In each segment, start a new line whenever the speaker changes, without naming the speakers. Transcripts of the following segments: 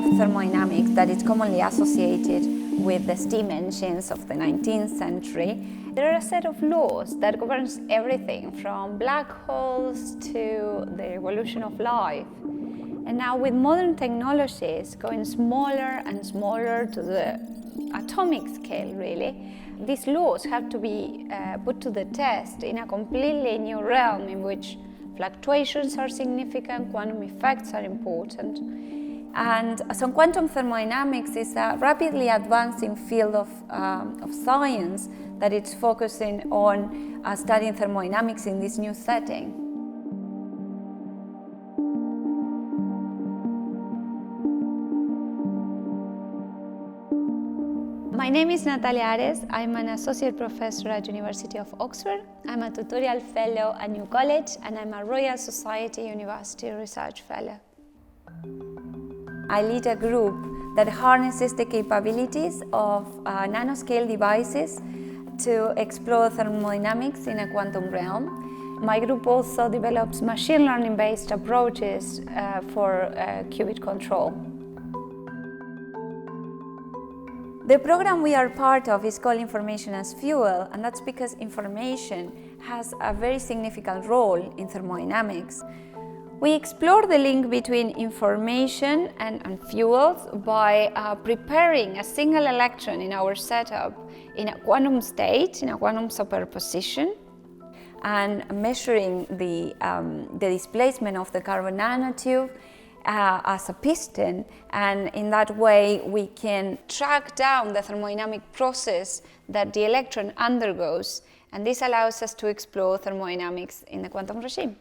of thermodynamics that is commonly associated with the steam engines of the 19th century, there are a set of laws that governs everything from black holes to the evolution of life. And now with modern technologies going smaller and smaller to the atomic scale really, these laws have to be put to the test in a completely new realm in which fluctuations are significant, quantum effects are important. And so quantum thermodynamics is a rapidly advancing field of science that it's focusing on studying thermodynamics in this new setting. My name is Natalia Ares. I'm an associate professor at University of Oxford. I'm a tutorial fellow at New College, and I'm a Royal Society University Research Fellow. I lead a group that harnesses the capabilities of nanoscale devices to explore thermodynamics in a quantum realm. My group also develops machine learning-based approaches for qubit control. The program we are part of is called Information as Fuel, and that's because information has a very significant role in thermodynamics. We explore the link between information and fuels by preparing a single electron in our setup in a quantum state, in a quantum superposition, and measuring the displacement of the carbon nanotube as a piston, and in that way we can track down the thermodynamic process that the electron undergoes, and this allows us to explore thermodynamics in the quantum regime.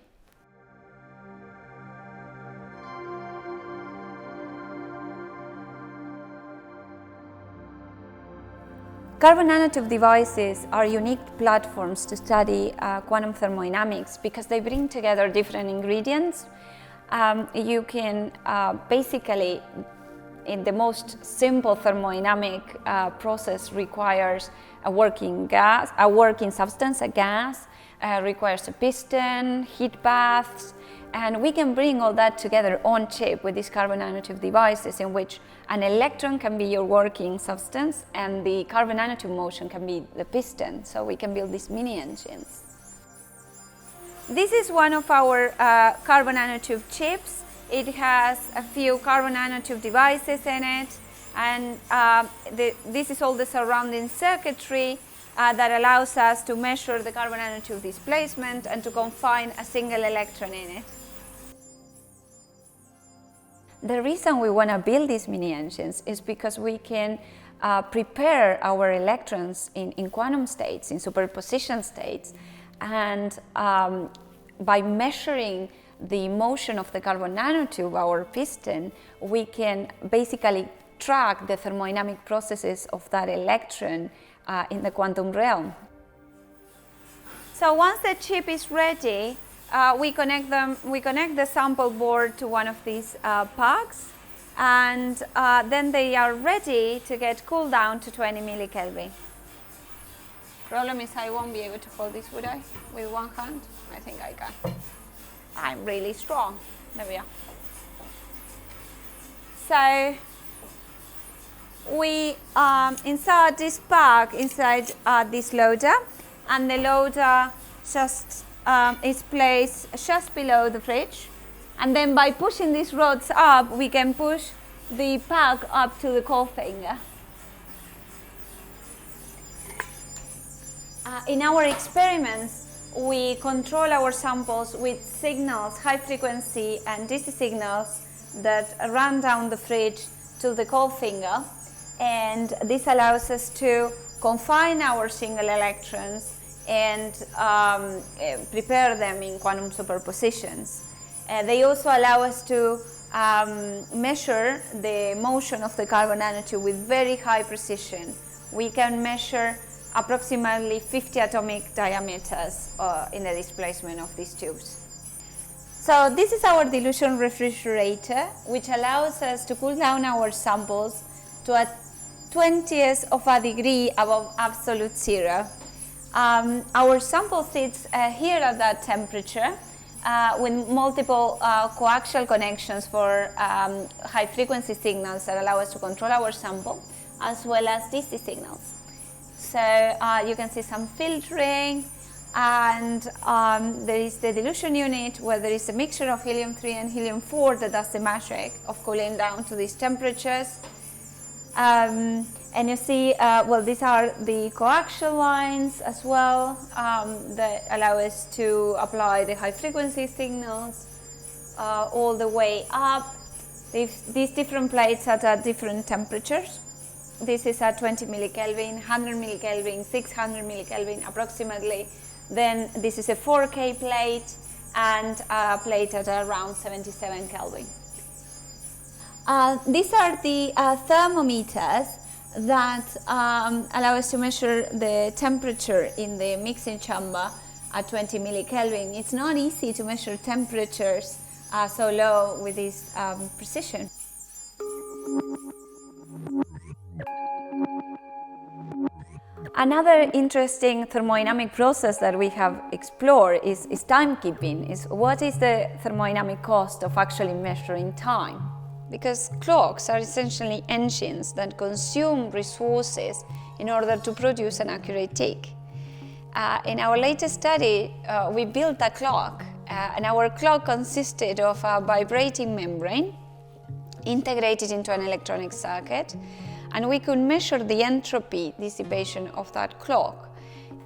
Carbon nanotube devices are unique platforms to study quantum thermodynamics because they bring together different ingredients. You can basically, in the most simple thermodynamic process requires a working substance, a gas, requires a piston, heat baths, and we can bring all that together on chip with these carbon nanotube devices in which an electron can be your working substance and the carbon nanotube motion can be the piston, so we can build these mini engines. This is one of our carbon nanotube chips. It has a few carbon nanotube devices in it, and this is all the surrounding circuitry that allows us to measure the carbon nanotube displacement and to confine a single electron in it. The reason we want to build these mini engines is because we can prepare our electrons in quantum states, in superposition states, and by measuring the motion of the carbon nanotube, our piston, we can basically track the thermodynamic processes of that electron in the quantum realm. So once the chip is ready, we connect the sample board to one of these pucks, and then they are ready to get cooled down to 20 millikelvin. Problem is I won't be able to hold this, would I? With one hand? I think I can. I'm really strong. There we are. So we insert this puck inside this loader, and the loader just is placed just below the fridge. And then by pushing these rods up, we can push the puck up to the cold finger. In our experiments, we control our samples with signals, high frequency and DC signals that run down the fridge to the cold finger, and this allows us to confine our single electrons and prepare them in quantum superpositions. They also allow us to measure the motion of the carbon nanotube with very high precision. We can measure approximately 50 atomic diameters in the displacement of these tubes. So this is our dilution refrigerator, which allows us to cool down our samples to a 20th of a degree above absolute zero. Our sample sits here at that temperature, with multiple coaxial connections for high frequency signals that allow us to control our sample, as well as DC signals. So you can see some filtering, and there is the dilution unit where there is a mixture of helium-3 and helium-4 that does the magic of cooling down to these temperatures. And you see, well, these are the coaxial lines as well that allow us to apply the high frequency signals all the way up. These different plates are at different temperatures. This is at 20 millikelvin, 100 millikelvin, 600 millikelvin approximately. Then this is a 4K plate and a plate at around 77 Kelvin. These are the thermometers that allow us to measure the temperature in the mixing chamber at 20 millikelvin. It's not easy to measure temperatures so low with this precision. Another interesting thermodynamic process that we have explored is timekeeping. What is the thermodynamic cost of actually measuring time? Because clocks are essentially engines that consume resources in order to produce an accurate tick. In our latest study, we built a clock, and our clock consisted of a vibrating membrane integrated into an electronic circuit, and we could measure the entropy dissipation of that clock.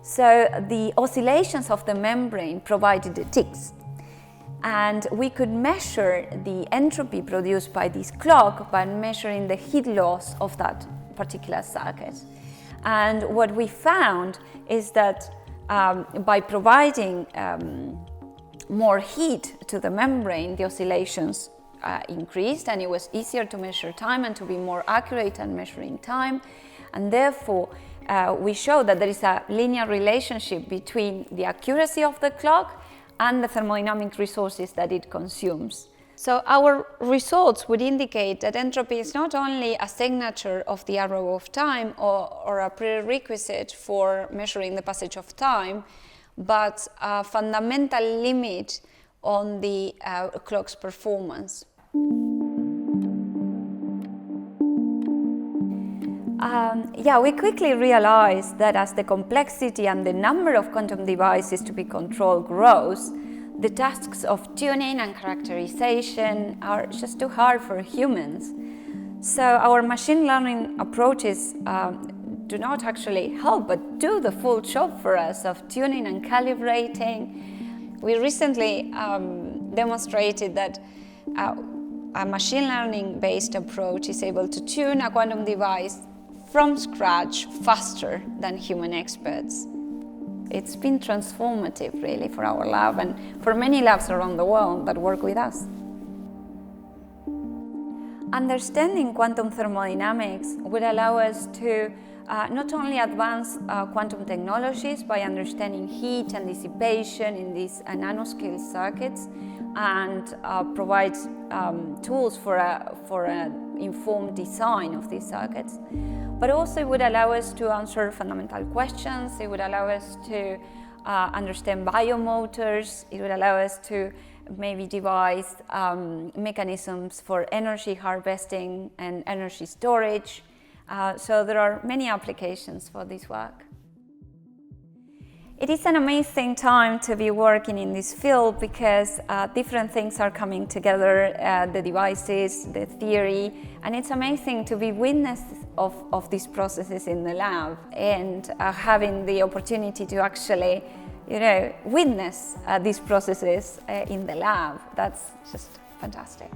So the oscillations of the membrane provided the ticks. And we could measure the entropy produced by this clock by measuring the heat loss of that particular circuit. And what we found is that by providing more heat to the membrane, the oscillations increased, and it was easier to measure time and to be more accurate at measuring time. And therefore, we showed that there is a linear relationship between the accuracy of the clock and the thermodynamic resources that it consumes. So our results would indicate that entropy is not only a signature of the arrow of time or a prerequisite for measuring the passage of time, but a fundamental limit on the clock's performance. We quickly realized that as the complexity and the number of quantum devices to be controlled grows, the tasks of tuning and characterization are just too hard for humans. So our machine learning approaches do not actually help, but do the full job for us of tuning and calibrating. We recently demonstrated that a machine learning based approach is able to tune a quantum device from scratch faster than human experts. It's been transformative really for our lab and for many labs around the world that work with us. Understanding quantum thermodynamics will allow us to not only advance quantum technologies by understanding heat and dissipation in these nanoscale circuits and provide tools for an informed design of these circuits, but also it would allow us to answer fundamental questions. It would allow us to understand biomotors. It would allow us to maybe devise mechanisms for energy harvesting and energy storage. So there are many applications for this work. It is an amazing time to be working in this field because different things are coming together, the devices, the theory, and it's amazing to be witness of these processes in the lab and having the opportunity to actually, witness these processes in the lab. That's just fantastic.